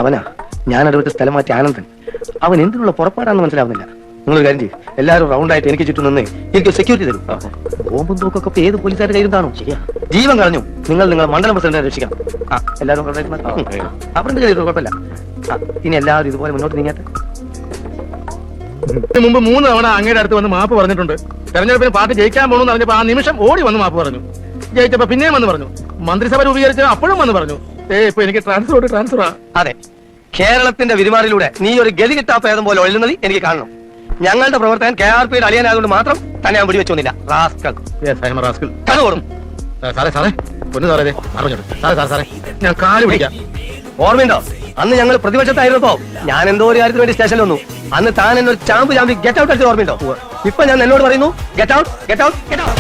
അവനാ ഞാൻ അടുത്ത സ്ഥലം മാറ്റി ആനന്ദൻ. അവൻ എന്തിനുള്ള പുറപ്പാടാണെന്ന് മനസ്സിലാവുന്നില്ല. നിങ്ങളൊരു കാര്യം ചെയ്യും, എല്ലാവരും റൗണ്ടായിട്ട് എനിക്ക് ചുറ്റും നിന്ന് എനിക്ക് സെക്യൂരിറ്റി തരും. ബോംബും തോക്കൊക്കെ ഇപ്പൊ ഏത് പോലീസുകാരുടെ കയ്യിൽ കാണും. ശരിയാ, ജീവൻ കളഞ്ഞു. നിങ്ങൾ നിങ്ങളെ മണ്ഡലം പ്രസിഡന്റിനെ രക്ഷിക്കാം. എല്ലാവരും അവരുടെ കയ്യിൽ കുഴപ്പമില്ല. ഇനി എല്ലാവരും ഇതുപോലെ മുന്നോട്ട് നീങ്ങാട്ടെ. മുമ്പ് 3 തവണ അങ്ങയുടെ അടുത്ത് വന്ന് മാപ്പ് പറഞ്ഞിട്ടുണ്ട്. തെരഞ്ഞെടുപ്പിന് പാർട്ടി ജയിക്കാൻ പോകണമെന്ന് പറഞ്ഞപ്പോ ആ നിമിഷം ഓടി വന്ന് മാപ്പ് പറഞ്ഞു. ജയിച്ചപ്പോ പിന്നെയും വന്ന് പറഞ്ഞു. മന്ത്രിസഭ രൂപീകരിച്ച് അപ്പോഴും വന്ന് പറഞ്ഞു. ഇപ്പൊ എനിക്ക് ട്രാൻസ്ഫറാ. അതെ, കേരളത്തിന്റെ വിരുമാറിലൂടെ നീ ഒരു ഗതി കിട്ടാപ്പേദം പോലെ ഒഴുകുന്നത് എനിക്ക് കാണണം. ഞങ്ങളുടെ പ്രവർത്തകൻ KRPയുടെ അളിയനായതുകൊണ്ട് മാത്രം തന്നെ ഞാൻ പിടിവെച്ചൊന്നില്ല. ഞാൻ കാല് പിടിക്കാം. ഓർമ്മയുണ്ടോ അന്ന് ഞങ്ങൾ പ്രതിപക്ഷത്തായിരുന്നപ്പോ ഞാൻ എന്തോ ഒരു കാര്യത്തിന് വേണ്ടി സ്റ്റേഷനിൽ വന്നു. അന്ന് താൻ എന്നൊരു ചാമ്പ് ഗെറ്റ് ഔട്ട് അടിച്ച് ഓർമ്മയുണ്ടോ? ഇപ്പൊ ഞാൻ എന്നോട് പറയുന്നു get out, get out, get out.